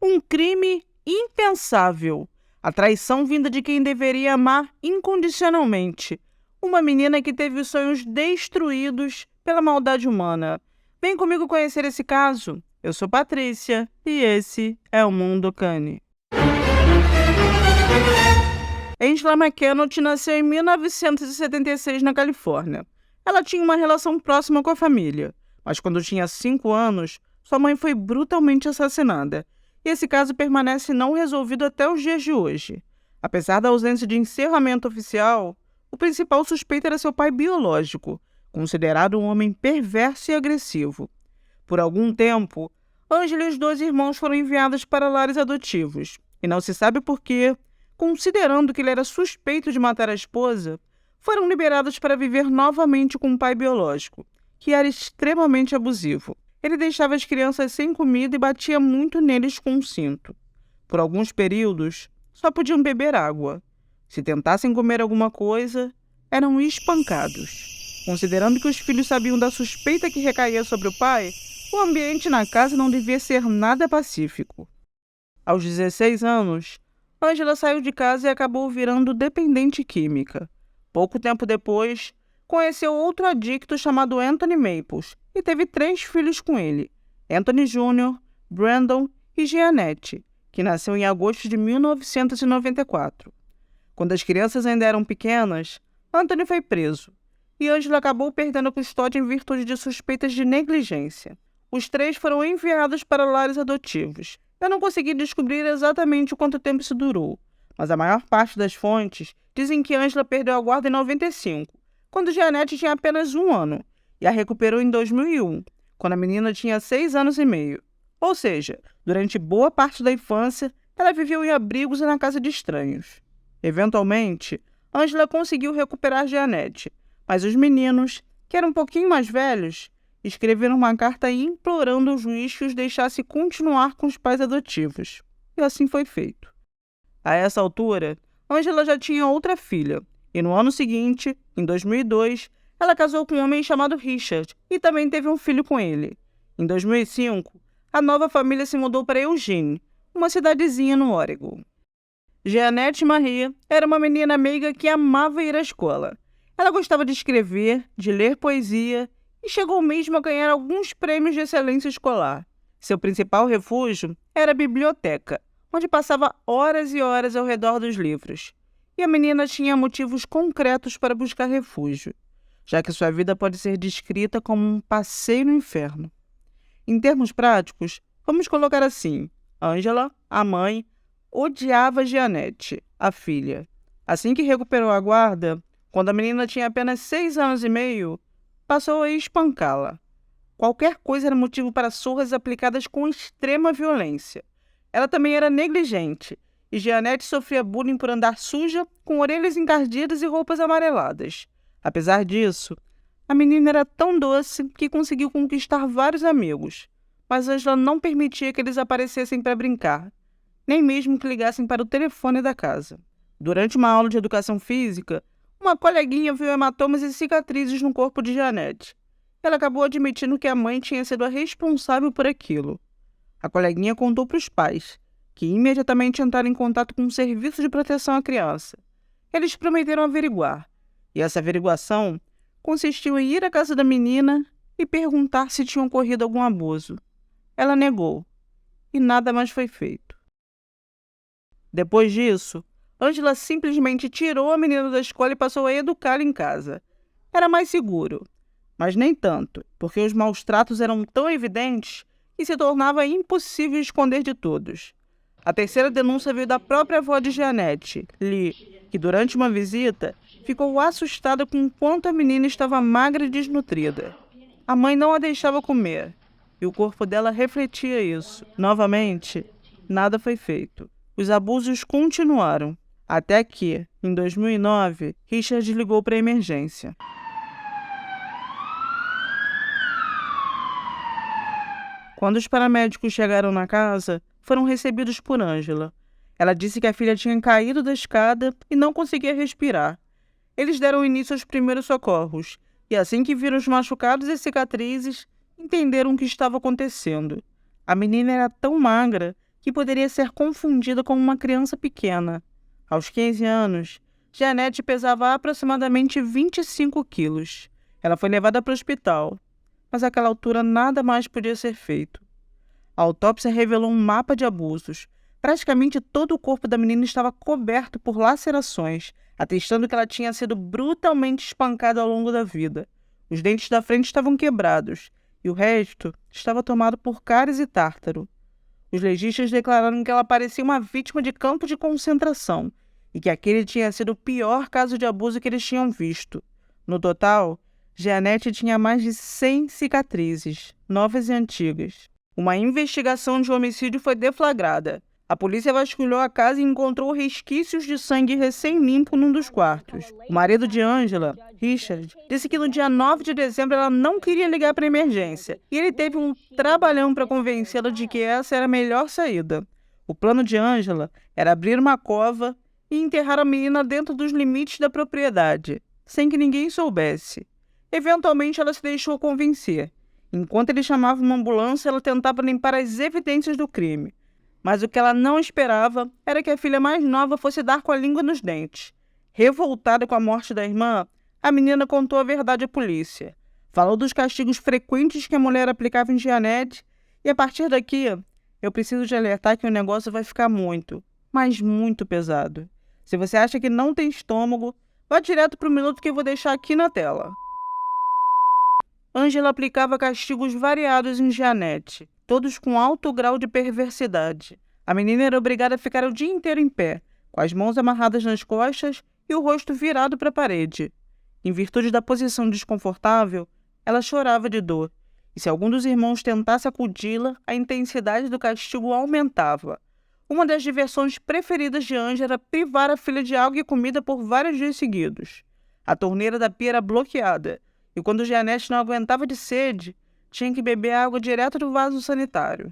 Um crime impensável. A traição vinda de quem deveria amar incondicionalmente. Uma menina que teve os sonhos destruídos pela maldade humana. Vem comigo conhecer esse caso. Eu sou Patrícia e esse é o Mundo Cane. Angela McKenott nasceu em 1976 na Califórnia. Ela tinha uma relação próxima com a família, mas quando tinha 5 anos, sua mãe foi brutalmente assassinada. E esse caso permanece não resolvido até os dias de hoje. Apesar da ausência de encerramento oficial, o principal suspeito era seu pai biológico, considerado um homem perverso e agressivo. Por algum tempo, Angela e os 2 irmãos foram enviados para lares adotivos, e não se sabe por quê, considerando que ele era suspeito de matar a esposa, foram liberados para viver novamente com o pai biológico, que era extremamente abusivo. Ele deixava as crianças sem comida e batia muito neles com um cinto. Por alguns períodos, só podiam beber água. Se tentassem comer alguma coisa, eram espancados. Considerando que os filhos sabiam da suspeita que recaía sobre o pai, o ambiente na casa não devia ser nada pacífico. Aos 16 anos, Angela saiu de casa e acabou virando dependente química. Pouco tempo depois, conheceu outro adicto chamado Anthony Maples e teve 3 filhos com ele, Anthony Jr., Brandon e Jeanette, que nasceu em agosto de 1994. Quando as crianças ainda eram pequenas, Anthony foi preso e Angela acabou perdendo a custódia em virtude de suspeitas de negligência. Os 3 foram enviados para lares adotivos. Eu não consegui descobrir exatamente quanto tempo isso durou, mas a maior parte das fontes dizem que Angela perdeu a guarda em 95, quando Jeanette tinha apenas 1 ano, e a recuperou em 2001, quando a menina tinha 6 anos e meio. Ou seja, durante boa parte da infância, ela viveu em abrigos e na casa de estranhos. Eventualmente, Angela conseguiu recuperar Jeanette, mas os meninos, que eram um pouquinho mais velhos, escreveram uma carta implorando ao juiz que os deixasse continuar com os pais adotivos. E assim foi feito. A essa altura, Angela já tinha outra filha, e no ano seguinte, em 2002, ela casou com um homem chamado Richard e também teve um filho com ele. Em 2005, a nova família se mudou para Eugene, uma cidadezinha no Oregon. Jeanette Marie era uma menina meiga que amava ir à escola. Ela gostava de escrever, de ler poesia e chegou mesmo a ganhar alguns prêmios de excelência escolar. Seu principal refúgio era a biblioteca, onde passava horas e horas ao redor dos livros. E a menina tinha motivos concretos para buscar refúgio, já que sua vida pode ser descrita como um passeio no inferno. Em termos práticos, vamos colocar assim: Angela, a mãe, odiava Jeanette, a filha. Assim que recuperou a guarda, quando a menina tinha apenas 6 anos e meio, passou a espancá-la. Qualquer coisa era motivo para surras aplicadas com extrema violência. Ela também era negligente, e Jeanette sofria bullying por andar suja, com orelhas encardidas e roupas amareladas. Apesar disso, a menina era tão doce que conseguiu conquistar vários amigos, mas Angela não permitia que eles aparecessem para brincar, nem mesmo que ligassem para o telefone da casa. Durante uma aula de educação física, uma coleguinha viu hematomas e cicatrizes no corpo de Jeanette. Ela acabou admitindo que a mãe tinha sido a responsável por aquilo. A coleguinha contou para os pais, que imediatamente entraram em contato com o Serviço de Proteção à Criança. Eles prometeram averiguar, e essa averiguação consistiu em ir à casa da menina e perguntar se tinha ocorrido algum abuso. Ela negou, e nada mais foi feito. Depois disso, Angela simplesmente tirou a menina da escola e passou a educá-la em casa. Era mais seguro, mas nem tanto, porque os maus tratos eram tão evidentes que se tornava impossível esconder de todos. A terceira denúncia veio da própria avó de Jeanette, Lee, que durante uma visita ficou assustada com o quanto a menina estava magra e desnutrida. A mãe não a deixava comer, e o corpo dela refletia isso. Novamente, nada foi feito. Os abusos continuaram, até que, em 2009, Richard ligou para a emergência. Quando os paramédicos chegaram na casa, foram recebidos por Angela. Ela disse que a filha tinha caído da escada e não conseguia respirar. Eles deram início aos primeiros socorros, e assim que viram os machucados e cicatrizes, entenderam o que estava acontecendo. A menina era tão magra que poderia ser confundida com uma criança pequena. Aos 15 anos, Jeanette pesava aproximadamente 25 quilos. Ela foi levada para o hospital, mas àquela altura nada mais podia ser feito. A autópsia revelou um mapa de abusos. Praticamente todo o corpo da menina estava coberto por lacerações, atestando que ela tinha sido brutalmente espancada ao longo da vida. Os dentes da frente estavam quebrados e o resto estava tomado por cáries e tártaro. Os legistas declararam que ela parecia uma vítima de campo de concentração e que aquele tinha sido o pior caso de abuso que eles tinham visto. No total, Jeanette tinha mais de 100 cicatrizes, novas e antigas. Uma investigação de homicídio foi deflagrada. A polícia vasculhou a casa e encontrou resquícios de sangue recém-limpo num dos quartos. O marido de Angela, Richard, disse que no dia 9 de dezembro ela não queria ligar para a emergência e ele teve um trabalhão para convencê-la de que essa era a melhor saída. O plano de Angela era abrir uma cova e enterrar a menina dentro dos limites da propriedade, sem que ninguém soubesse. Eventualmente ela se deixou convencer. Enquanto ele chamava uma ambulância, ela tentava limpar as evidências do crime. Mas o que ela não esperava era que a filha mais nova fosse dar com a língua nos dentes. Revoltada com a morte da irmã, a menina contou a verdade à polícia. Falou dos castigos frequentes que a mulher aplicava em Jeanette e, a partir daqui, eu preciso te alertar que o negócio vai ficar muito, mas muito pesado. Se você acha que não tem estômago, vá direto para o minuto que eu vou deixar aqui na tela. Angela aplicava castigos variados em Jeanette, todos com alto grau de perversidade. A menina era obrigada a ficar o dia inteiro em pé, com as mãos amarradas nas costas e o rosto virado para a parede. Em virtude da posição desconfortável, ela chorava de dor, e se algum dos irmãos tentasse acudi-la, a intensidade do castigo aumentava. Uma das diversões preferidas de Angela era privar a filha de água e comida por vários dias seguidos. A torneira da pia era bloqueada, e quando Jeanette não aguentava de sede, tinha que beber água direto do vaso sanitário.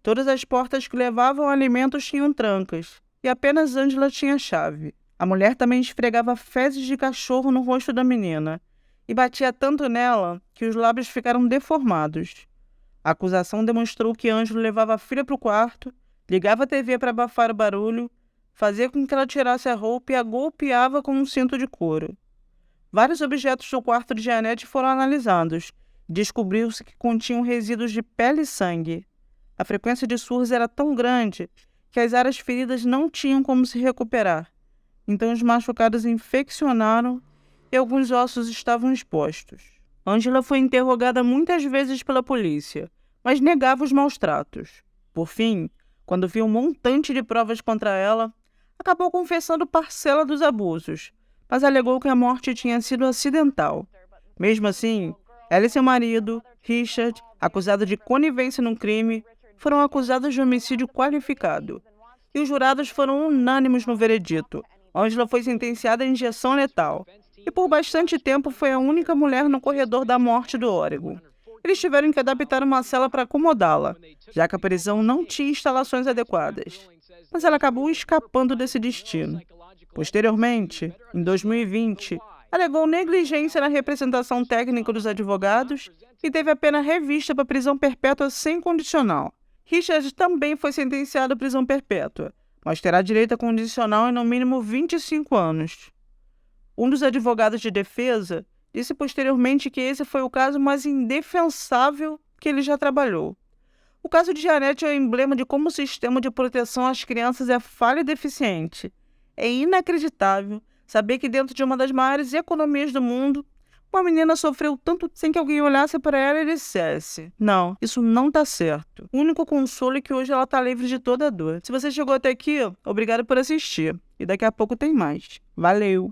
Todas as portas que levavam alimentos tinham trancas, e apenas Angela tinha chave. A mulher também esfregava fezes de cachorro no rosto da menina, e batia tanto nela que os lábios ficaram deformados. A acusação demonstrou que Angela levava a filha para o quarto, ligava a TV para abafar o barulho, fazia com que ela tirasse a roupa e a golpeava com um cinto de couro. Vários objetos do quarto de Jeanette foram analisados. Descobriu-se que continham resíduos de pele e sangue. A frequência de surras era tão grande que as áreas feridas não tinham como se recuperar. Então os machucados infeccionaram e alguns ossos estavam expostos. Angela foi interrogada muitas vezes pela polícia, mas negava os maus-tratos. Por fim, quando viu um montante de provas contra ela, acabou confessando parcela dos abusos, mas alegou que a morte tinha sido acidental. Mesmo assim, ela e seu marido, Richard, acusado de conivência no crime, foram acusados de homicídio qualificado. E os jurados foram unânimes no veredito. Angela foi sentenciada à injeção letal. E por bastante tempo foi a única mulher no corredor da morte do Oregon. Eles tiveram que adaptar uma cela para acomodá-la, já que a prisão não tinha instalações adequadas. Mas ela acabou escapando desse destino. Posteriormente, em 2020, alegou negligência na representação técnica dos advogados e teve a pena revista para prisão perpétua sem condicional. Richard também foi sentenciado à prisão perpétua, mas terá direito a condicional em no mínimo 25 anos. Um dos advogados de defesa disse posteriormente que esse foi o caso mais indefensável que ele já trabalhou. O caso de Jeanette é o emblema de como o sistema de proteção às crianças é falho e deficiente. É inacreditável saber que dentro de uma das maiores economias do mundo, uma menina sofreu tanto sem que alguém olhasse para ela e dissesse: não, isso não tá certo. O único consolo é que hoje ela tá livre de toda a dor. Se você chegou até aqui, obrigado por assistir. E daqui a pouco tem mais. Valeu!